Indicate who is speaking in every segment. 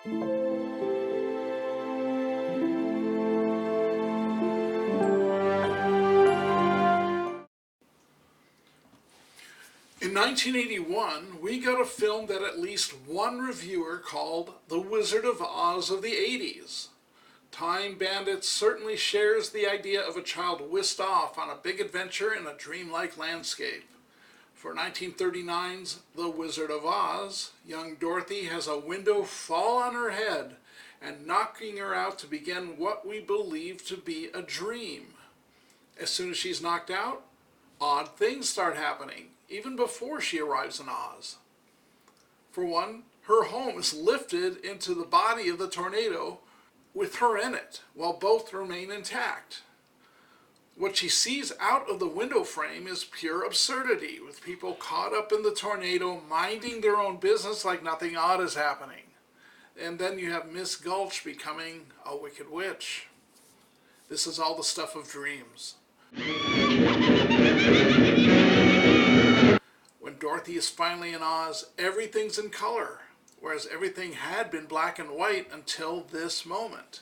Speaker 1: In 1981, we got a film that at least one reviewer called The Wizard of Oz of the 80s. Time Bandits certainly shares the idea of a child whisked off on a big adventure in a dreamlike landscape. For 1939's The Wizard of Oz, young Dorothy has a window fall on her head and knocking her out to begin what we believe to be a dream. As soon as she's knocked out, odd things start happening, even before she arrives in Oz. For one, her home is lifted into the body of the tornado with her in it, while both remain intact. What she sees out of the window frame is pure absurdity, with people caught up in the tornado minding their own business like nothing odd is happening. And then you have Miss Gulch becoming a wicked witch. This is all the stuff of dreams. When Dorothy is finally in Oz, everything's in color, whereas everything had been black and white until this moment.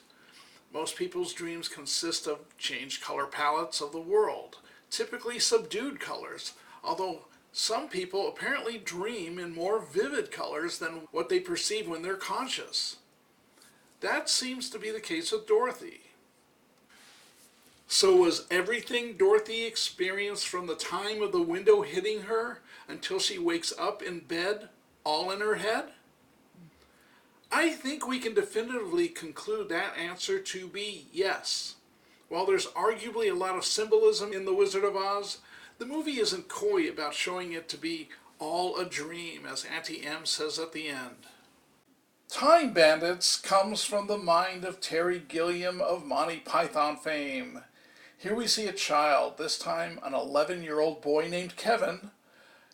Speaker 1: Most people's dreams consist of changed color palettes of the world, typically subdued colors, although some people apparently dream in more vivid colors than what they perceive when they're conscious. That seems to be the case with Dorothy. So was everything Dorothy experienced from the time of the window hitting her until she wakes up in bed all in her head? I think we can definitively conclude that answer to be yes. While there's arguably a lot of symbolism in The Wizard of Oz, the movie isn't coy about showing it to be all a dream, as Auntie Em says at the end. Time Bandits comes from the mind of Terry Gilliam of Monty Python fame. Here we see a child, this time an 11-year-old boy named Kevin,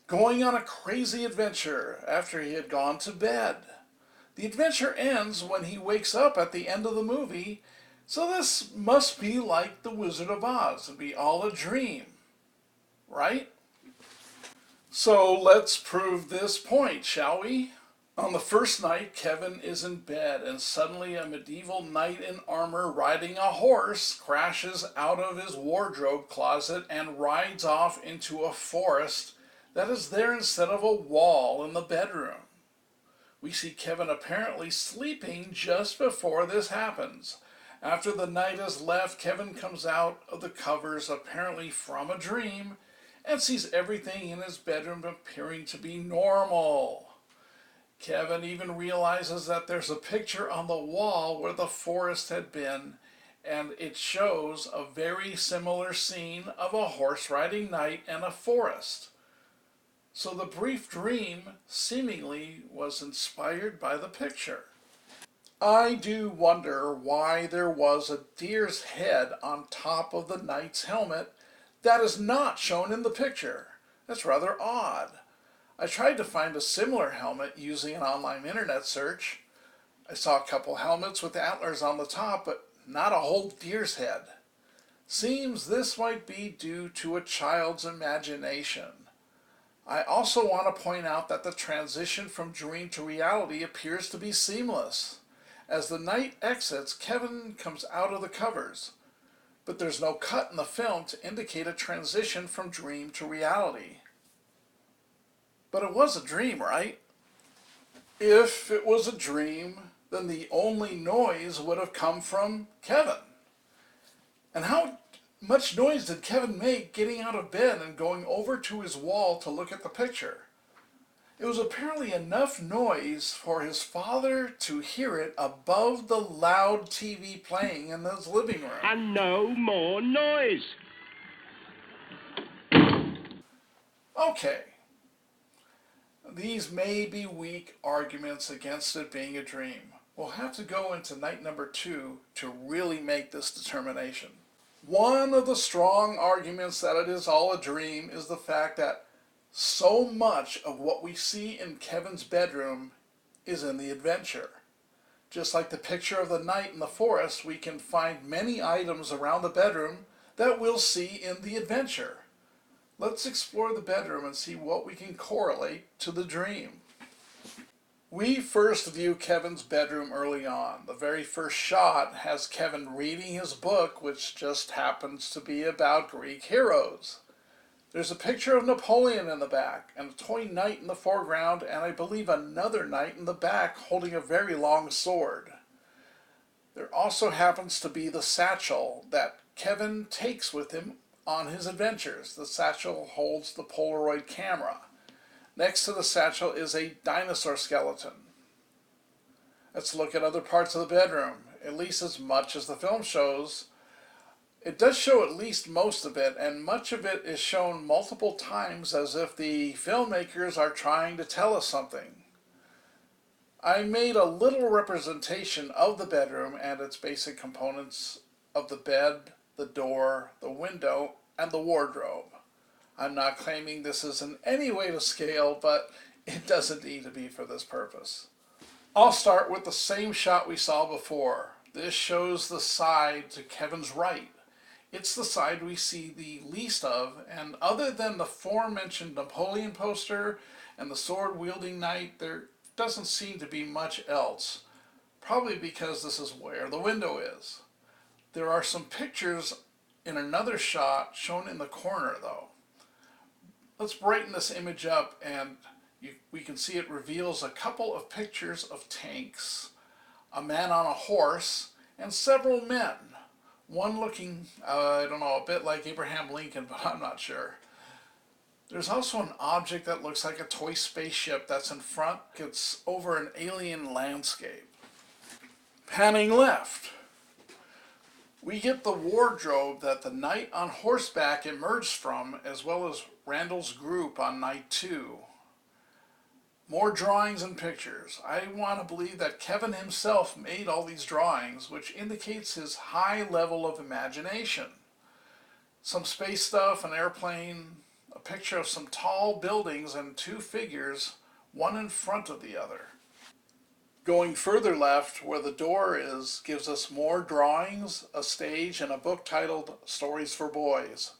Speaker 1: going on a crazy adventure after he had gone to bed. The adventure ends when he wakes up at the end of the movie, so this must be like The Wizard of Oz and be all a dream, right? So let's prove this point, shall we? On the first night, Kevin is in bed, and suddenly a medieval knight in armor riding a horse crashes out of his wardrobe closet and rides off into a forest that is there instead of a wall in the bedroom. We see Kevin apparently sleeping just before this happens. After the knight has left, Kevin comes out of the covers, apparently from a dream, and sees everything in his bedroom appearing to be normal. Kevin even realizes that there's a picture on the wall where the forest had been, and it shows a very similar scene of a horse-riding knight and a forest. So the brief dream seemingly was inspired by the picture. I do wonder why there was a deer's head on top of the knight's helmet that is not shown in the picture. That's rather odd. I tried to find a similar helmet using an online internet search. I saw a couple helmets with antlers on the top, but not a whole deer's head. Seems this might be due to a child's imagination. I also want to point out that the transition from dream to reality appears to be seamless. As the knight exits, Kevin comes out of the covers, but there's no cut in the film to indicate a transition from dream to reality. But it was a dream, right? If it was a dream, then the only noise would have come from Kevin. And how much noise did Kevin make getting out of bed and going over to his wall to look at the picture? It was apparently enough noise for his father to hear it above the loud TV playing in his living room.
Speaker 2: And no more noise.
Speaker 1: Okay. These may be weak arguments against it being a dream. We'll have to go into night number 2 to really make this determination. One of the strong arguments that it is all a dream is the fact that so much of what we see in Kevin's bedroom is in the adventure. Just like the picture of the knight in the forest, we can find many items around the bedroom that we'll see in the adventure. Let's explore the bedroom and see what we can correlate to the dream. We first view Kevin's bedroom early on. The very first shot has Kevin reading his book, which just happens to be about Greek heroes. There's a picture of Napoleon in the back, and a toy knight in the foreground, and I believe another knight in the back holding a very long sword. There also happens to be the satchel that Kevin takes with him on his adventures. The satchel holds the Polaroid camera. Next to the satchel is a dinosaur skeleton. Let's look at other parts of the bedroom. At least as much as the film shows, it does show at least most of it, and much of it is shown multiple times as if the filmmakers are trying to tell us something. I made a little representation of the bedroom and its basic components of the bed, the door, the window, and the wardrobe. I'm not claiming this is in any way to scale, but it doesn't need to be for this purpose. I'll start with the same shot we saw before. This shows the side to Kevin's right. It's the side we see the least of, and other than the aforementioned Napoleon poster and the sword-wielding knight, there doesn't seem to be much else. Probably because this is where the window is. There are some pictures in another shot shown in the corner, though. Let's brighten this image up, and we can see it reveals a couple of pictures of tanks, a man on a horse, and several men. One looking, a bit like Abraham Lincoln, but I'm not sure. There's also an object that looks like a toy spaceship that's in front. It's over an alien landscape. Panning left, we get the wardrobe that the knight on horseback emerged from, as well as Randall's group on night 2. More drawings and pictures. I want to believe that Kevin himself made all these drawings, which indicates his high level of imagination. Some space stuff, an airplane, a picture of some tall buildings, and 2 figures, one in front of the other. Going further left, where the door is, gives us more drawings, a stage, and a book titled Stories for Boys.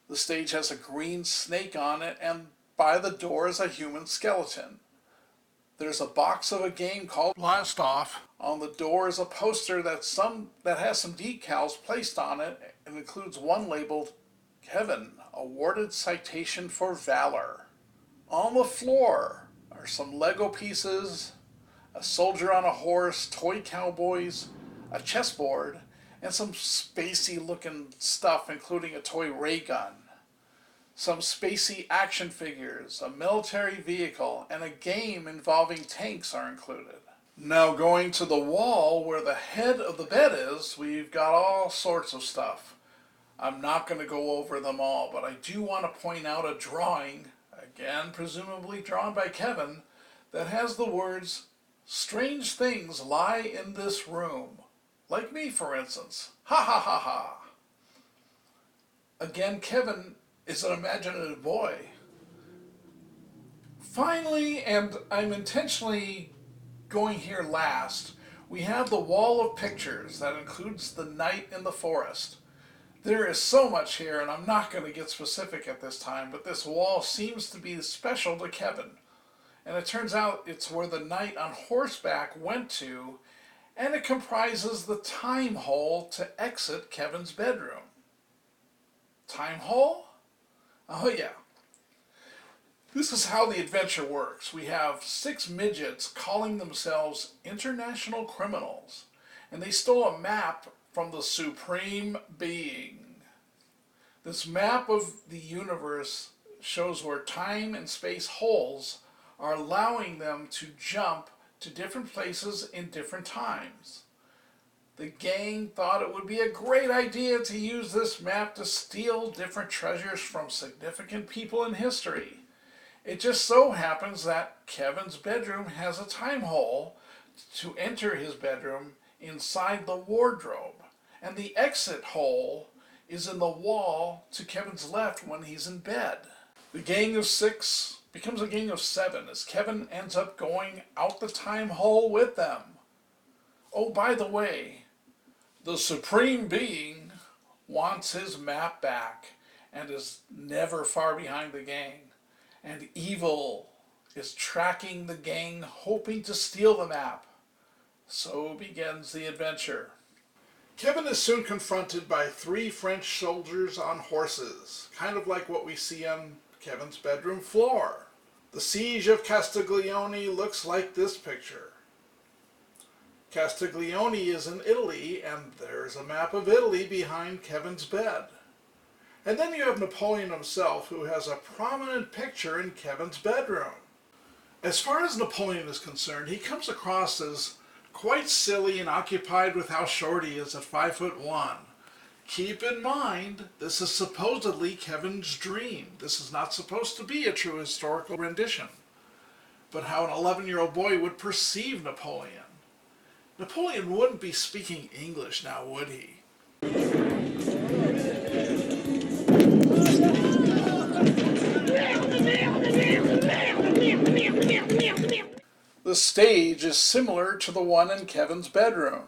Speaker 1: The stage has a green snake on it, and by the door is a human skeleton. There's a box of a game called Blast Off. On the door is a poster that has some decals placed on it, and includes one labeled Kevin, awarded citation for valor. On the floor are some Lego pieces, a soldier on a horse, toy cowboys, a chessboard, and some spacey looking stuff, including a toy ray gun. Some spacey action figures, a military vehicle, and a game involving tanks are included. Now going to the wall where the head of the bed is, we've got all sorts of stuff. I'm not going to go over them all, but I do want to point out a drawing, again presumably drawn by Kevin, that has the words, "Strange things lie in this room." Like me, for instance. Ha ha ha ha. Again, Kevin is an imaginative boy. Finally, and I'm intentionally going here last, we have the wall of pictures that includes the night in the forest. There is so much here, and I'm not going to get specific at this time, but this wall seems to be special to Kevin. And it turns out it's where the knight on horseback went to, and it comprises the time hole to exit Kevin's bedroom. Time hole? Oh yeah. This is how the adventure works. We have 6 midgets calling themselves international criminals, and they stole a map from the Supreme Being. This map of the universe shows where time and space holes are allowing them to jump to different places in different times. The gang thought it would be a great idea to use this map to steal different treasures from significant people in history. It just so happens that Kevin's bedroom has a time hole to enter his bedroom inside the wardrobe, and the exit hole is in the wall to Kevin's left when he's in bed. The gang of 6 becomes a gang of 7 as Kevin ends up going out the time hole with them. Oh, by the way, the Supreme Being wants his map back and is never far behind the gang. And evil is tracking the gang, hoping to steal the map. So begins the adventure. Kevin is soon confronted by 3 French soldiers on horses, kind of like what we see on Kevin's bedroom floor. The siege of Castiglione looks like this picture. Castiglione is in Italy, and there's a map of Italy behind Kevin's bed. And then you have Napoleon himself, who has a prominent picture in Kevin's bedroom. As far as Napoleon is concerned, he comes across as quite silly and occupied with how short he is at 5'1". Keep in mind, this is supposedly Kevin's dream. This is not supposed to be a true historical rendition. But how an 11-year-old boy would perceive Napoleon. Napoleon wouldn't be speaking English now, would he? The stage is similar to the one in Kevin's bedroom.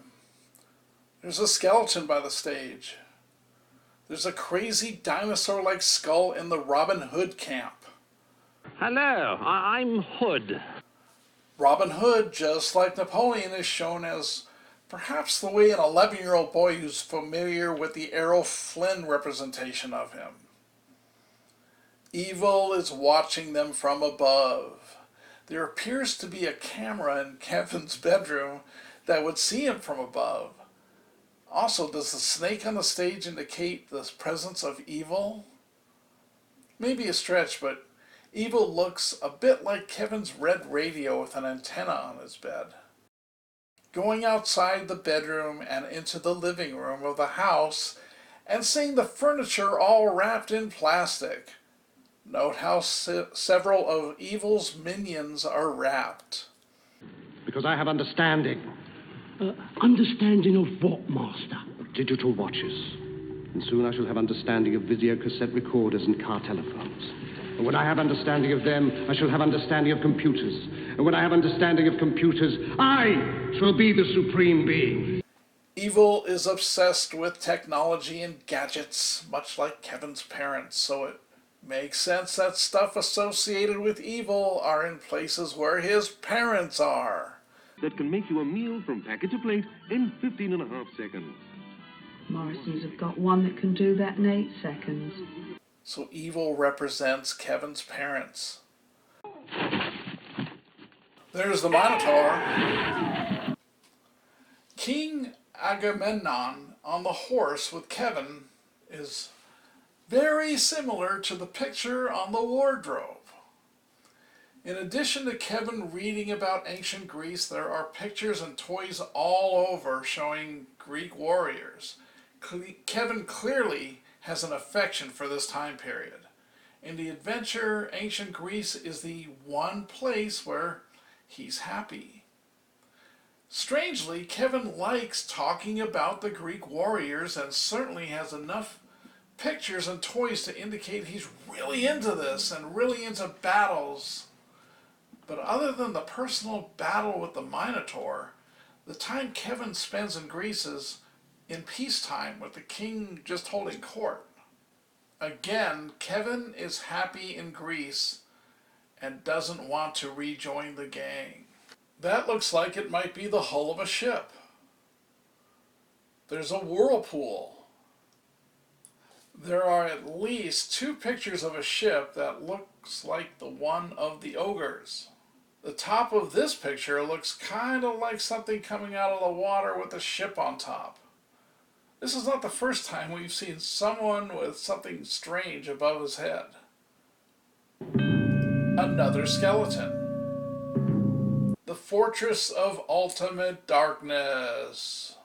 Speaker 1: There's a skeleton by the stage. There's a crazy dinosaur-like skull in the Robin Hood camp.
Speaker 2: Hello, I'm Hood.
Speaker 1: Robin Hood, just like Napoleon, is shown as perhaps the way an 11-year-old boy who's familiar with the Errol Flynn representation of him. Evil is watching them from above. There appears to be a camera in Kevin's bedroom that would see him from above. Also, does the snake on the stage indicate the presence of evil? Maybe a stretch, but evil looks a bit like Kevin's red radio with an antenna on his bed. Going outside the bedroom and into the living room of the house and seeing the furniture all wrapped in plastic. Note how several of evil's minions are wrapped.
Speaker 2: Because I have understanding. Understanding of what, Master? Of digital watches. And soon I shall have understanding of video cassette recorders and car telephones. And when I have understanding of them, I shall have understanding of computers. And when I have understanding of computers, I shall be the supreme being.
Speaker 1: Evil is obsessed with technology and gadgets, much like Kevin's parents, so it makes sense that stuff associated with evil are in places where his parents are.
Speaker 3: That can make you a meal from packet to plate in 15.5 seconds.
Speaker 4: Morrison's have got one that can do that in 8 seconds.
Speaker 1: So evil represents Kevin's parents. There's the Minotaur. King Agamemnon on the horse with Kevin is very similar to the picture on the wardrobe. In addition to Kevin reading about ancient Greece, there are pictures and toys all over showing Greek warriors. Kevin clearly has an affection for this time period. In the adventure, ancient Greece is the one place where he's happy. Strangely, Kevin likes talking about the Greek warriors and certainly has enough pictures and toys to indicate he's really into this and really into battles. But other than the personal battle with the Minotaur, the time Kevin spends in Greece is in peacetime with the king just holding court. Again, Kevin is happy in Greece and doesn't want to rejoin the gang. That looks like it might be the hull of a ship. There's a whirlpool. There are at least 2 pictures of a ship that looks like the one of the ogres. The top of this picture looks kind of like something coming out of the water with a ship on top. This is not the first time we've seen someone with something strange above his head. Another skeleton. The Fortress of Ultimate Darkness.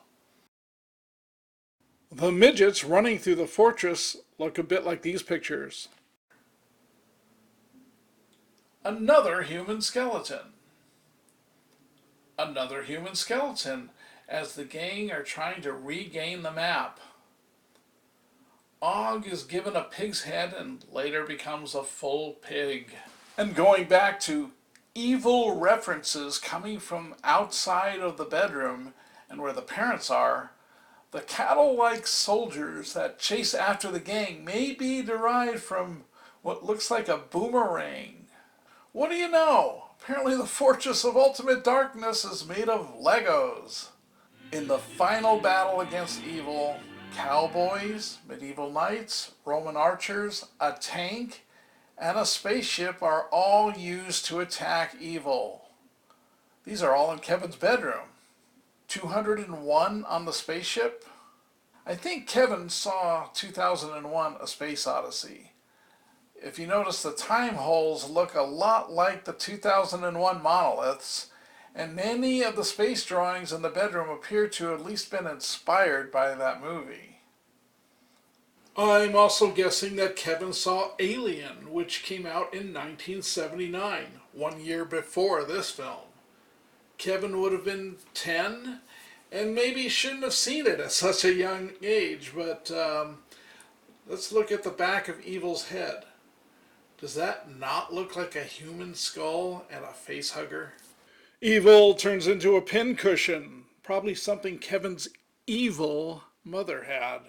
Speaker 1: The midgets running through the fortress look a bit like these pictures. Another human skeleton. Another human skeleton as the gang are trying to regain the map. Og is given a pig's head and later becomes a full pig. And going back to evil references coming from outside of the bedroom and where the parents are, the cattle-like soldiers that chase after the gang may be derived from what looks like a boomerang. What do you know? Apparently the Fortress of Ultimate Darkness is made of Legos. In the final battle against evil, cowboys, medieval knights, Roman archers, a tank, and a spaceship are all used to attack evil. These are all in Kevin's bedroom. 201 on the spaceship. I think Kevin saw 2001: A Space Odyssey. If you notice, the time holes look a lot like the 2001 monoliths, and many of the space drawings in the bedroom appear to have at least been inspired by that movie. I'm also guessing that Kevin saw Alien, which came out in 1979, 1 year before this film. Kevin would have been 10, and maybe shouldn't have seen it at such a young age, but let's look at the back of Evil's head. Does that not look like a human skull and a face hugger? Evil turns into a pincushion, probably something Kevin's evil mother had.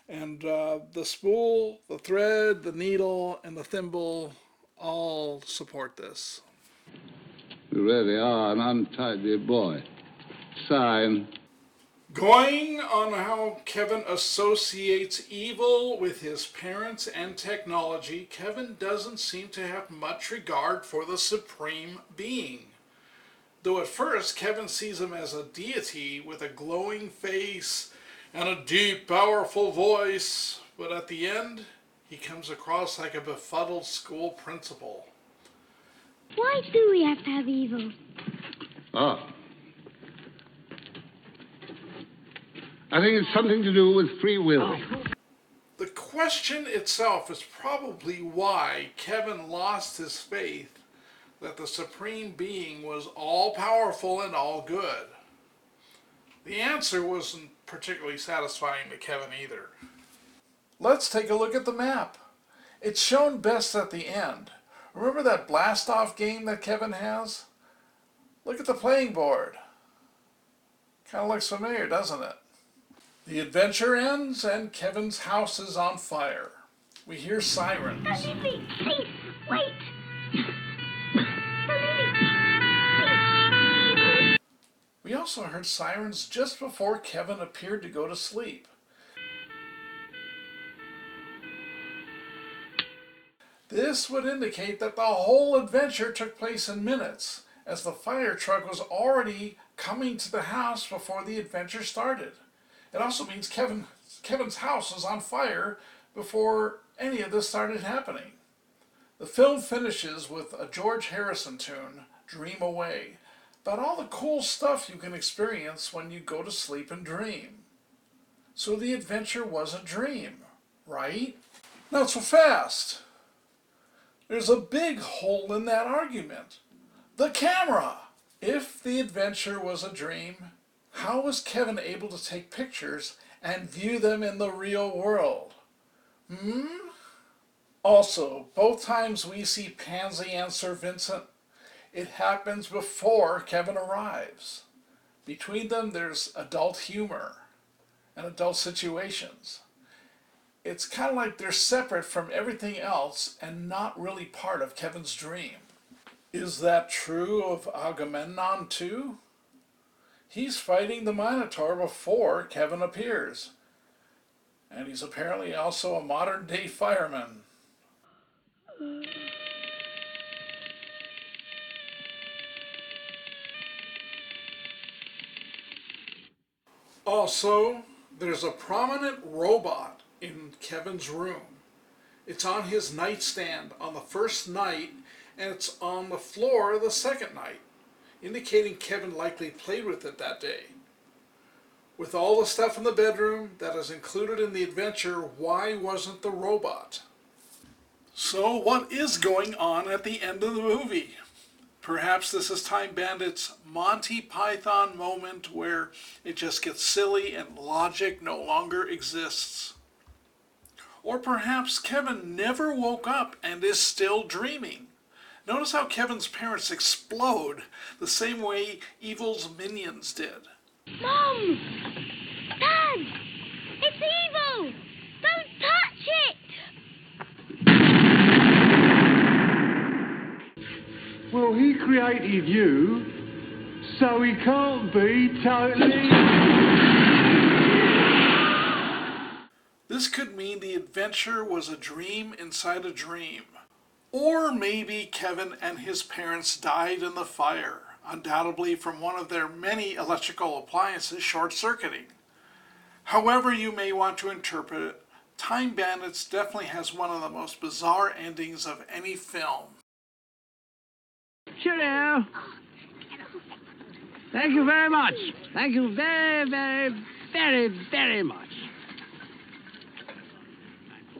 Speaker 1: And the spool, the thread, the needle, and the thimble all support this.
Speaker 5: You really are an untidy boy. Sign.
Speaker 1: Going on how Kevin associates evil with his parents and technology, Kevin doesn't seem to have much regard for the Supreme Being. Though at first Kevin sees him as a deity with a glowing face and a deep, powerful voice, but at the end, he comes across like a befuddled school principal.
Speaker 6: Why do we have to have evil?
Speaker 5: Oh. I think it's something to do with free will.
Speaker 1: The question itself is probably why Kevin lost his faith that the Supreme Being was all-powerful and all good. The answer wasn't particularly satisfying to Kevin either. Let's take a look at the map. It's shown best at the end. Remember that blast-off game that Kevin has? Look at the playing board. Kind of looks familiar, doesn't it? The adventure ends and Kevin's house is on fire. We hear sirens.
Speaker 6: Don't leave me! Please, wait!
Speaker 1: We also heard sirens just before Kevin appeared to go to sleep. This would indicate that the whole adventure took place in minutes, as the fire truck was already coming to the house before the adventure started. It also means Kevin's house was on fire before any of this started happening. The film finishes with a George Harrison tune, Dream Away, about all the cool stuff you can experience when you go to sleep and dream. So the adventure was a dream, right? Not so fast. There's a big hole in that argument. The camera! If the adventure was a dream, how was Kevin able to take pictures and view them in the real world? Also, both times we see Pansy and Sir Vincent, it happens before Kevin arrives. Between them, there's adult humor and adult situations. It's kind of like they're separate from everything else and not really part of Kevin's dream. Is that true of Agamemnon too? He's fighting the Minotaur before Kevin appears. And he's apparently also a modern-day fireman. Also, there's a prominent robot in Kevin's room. It's on his nightstand on the first night, and it's on the floor the second night, indicating Kevin likely played with it that day. With all the stuff in the bedroom that is included in the adventure, why wasn't the robot? So what is going on at the end of the movie? Perhaps this is Time Bandits' Monty Python moment where it just gets silly and logic no longer exists. Or perhaps Kevin never woke up and is still dreaming. Notice how Kevin's parents explode the same way Evil's minions did.
Speaker 6: Mom! Dad! It's evil! Don't touch it!
Speaker 5: Well, he created you, so he can't be totally...
Speaker 1: This could mean the adventure was a dream inside a dream. Or maybe Kevin and his parents died in the fire, undoubtedly from one of their many electrical appliances short-circuiting. However you may want to interpret it, Time Bandits definitely has one of the most bizarre endings of any film.
Speaker 7: Cheerio. Thank you very much. Thank you very, very, very, very much.